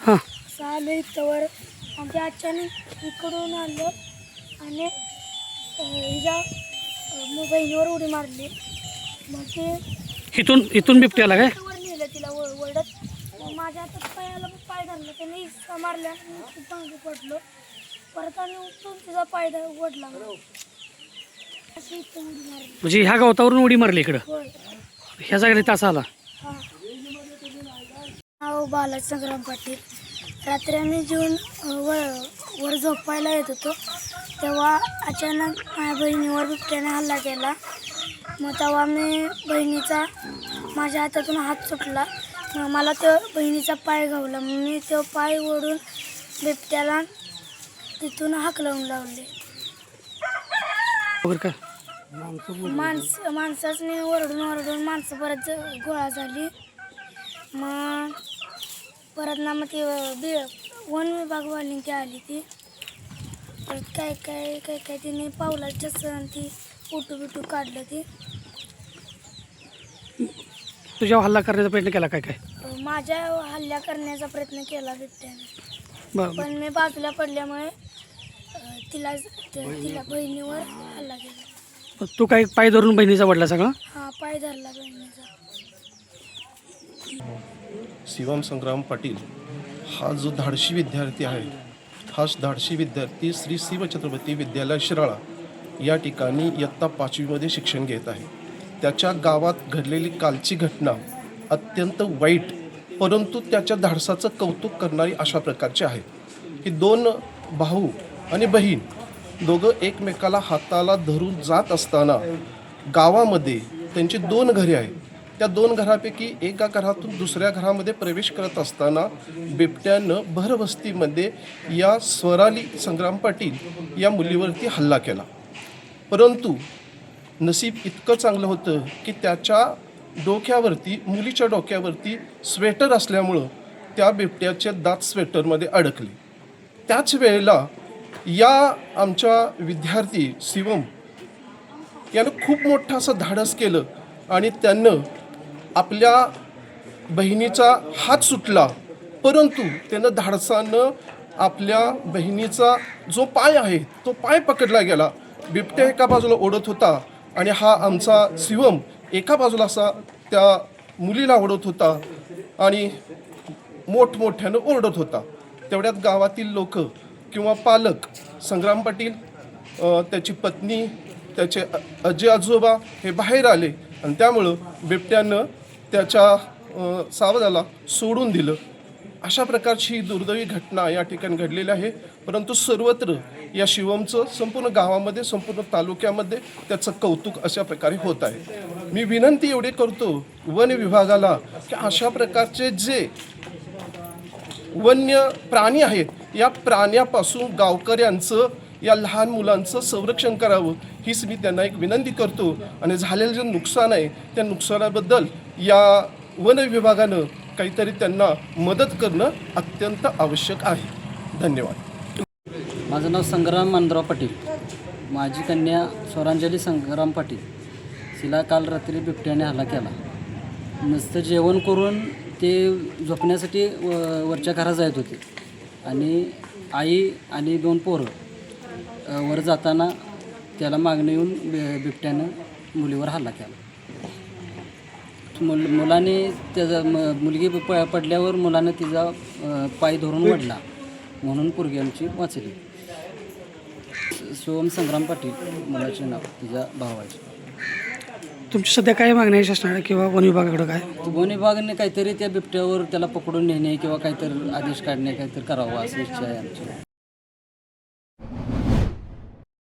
हां आलो इथवर आमच्या अचानक इकडून आलो आणि हिजा बहिणीवर उडी मारली. मग ते इथून बिबट्याला काय वर नेलं तिला ओरडत. मग माझ्या हातात पायाला पाय धरला त्याने इसका मारल्या. मी खूप मागे पडलो. परत आणि उठून तिचा पाय ओढला. अशी इथून उडी मारली. म्हणजे ह्या गवतावरून उडी मारली इकडं होय. ह्या जागेला तास आला. हां नाव बालाजी संग्राम पाटील. रात्री आम्ही जेवून वर झोपायला येत होतो तेव्हा अचानक माझ्या बहिणीवर बिबट्याने हल्ला केला. मग तेव्हा मी माझ्या हातातून हात सुटला. मग मला तो बहिणीचा पाय घावला. मग मी तो पाय ओढून बिबट्याला तिथून हाक लावून लावले. वगैरे काय माणसाने ओरडून माणसं परत गोळा झाली. मग परत ना मग ती वन विभागवाली ती आली. ती परत काय तिने पावलाच्या सण ती बिटू काढलं. ती तुझ्यावर हल्ला करण्याचा प्रयत्न केला काय काय माझ्या हल्ला करण्याचा प्रयत्न केला बिबट्याने. बरं पण मी बाजूला पडल्यामुळे तिला बहिणीवर हल्ला केला. तू काय पाय धरून बहिणीचा वडला सगळा हा पाय धरला बहिणीचा. शिवम संग्राम पाटील हा जो धाडशी विद्यार्थी आहे, हा धाडशी विद्यार्थी श्री शिवछत्रपती विद्यालय शिराळा या ठिकाणी इयत्ता 5वीमध्ये शिक्षण घेत आहे. त्याच्या गावात घडलेली कालची घटना अत्यंत वाईट परंतु त्याच्या धाडसाचं कौतुक करणारी अशा प्रकारची आहे की 2 भाऊ आणि बहीण दोघं एकमेकाला हाताला धरून जात असताना गावामध्ये त्यांची 2 घरे आहेत. त्या 2 घरापैकी एका घरातून दुसऱ्या घरामध्ये प्रवेश करत असताना बिबट्यानं भरवस्तीमध्ये या स्वराली संग्राम पाटील या मुलीवरती हल्ला केला. परंतु नसीब इतकं चांगलं होतं की त्याच्या डोक्यावरती मुलीच्या डोक्यावरती स्वेटर असल्यामुळं त्या बिबट्याचे दात स्वेटरमध्ये अडकले. त्याच वेळेला या आमच्या विद्यार्थी शिवम यानं खूप मोठं असं धाडस केलं आणि त्यानं आपल्या बहिणीचा हात सुटला परंतु त्यानं धाडसानं आपल्या बहिणीचा जो पाय आहे तो पाय पकडला गेला. बिबट्या एका बाजूला ओढत होता आणि हा आमचा शिवम एका बाजूला असा त्या मुलीला ओढत होता आणि मोठमोठ्यानं ओरडत होता. तेवढ्यात गावातील लोक किंवा पालक संग्राम पाटील त्याची पत्नी त्याचे आजी आजोबा हे बाहेर आले आणि त्यामुळं बिबट्यानं त्याच्या सावजाला सोडून दिलं. अशा प्रकारची दुर्दैवी घटना या ठिकाणी घडलेली आहे. परंतु सर्वत्र या शिवमचं संपूर्ण गावामध्ये संपूर्ण तालुक्यामध्ये त्याचं कौतुक अशा प्रकारे होत आहे. मी विनंती एवढी करतो वन विभागाला की अशा प्रकारचे जे वन्य प्राणी आहेत या प्राण्यापासून गावकऱ्यांचं या लहान मुलांचं संरक्षण करावं हीच मी त्यांना एक विनंती करतो. आणि झालेलं जे नुकसान आहे त्या नुकसानाबद्दल या वन विभागानं काहीतरी त्यांना मदत करणं अत्यंत आवश्यक आहे. धन्यवाद. माझं नाव संग्राम मानराव पाटील. माझी कन्या स्वरांजली संग्राम पाटील तिला काल रात्री बिबट्याने हल्ला केला. नुसतं जेवण करून ते झोपण्यासाठी वरच्या घरात जात होते आणि आई आणि 2 पोरं वर जाताना त्याला मागणं येऊन बिबट्यानं मुलीवर हल्ला केला. मुलाने त्याचा मुलगी पडल्यावर मुलानं तिचा पाय धरून वडला म्हणून पोरगी आमची वाचली. शिवम संग्राम पाटील मुलाचे नाव, तिच्या भावाचे. तुमची सध्या काय मागणी आहे शासनाकडे किंवा वन विभागाकडे काय वन विभागाने काहीतरी त्या बिबट्यावर त्याला पकडून नेणे किंवा काहीतरी आदेश काढणे काहीतरी करावं अशी इच्छा आहे आमची.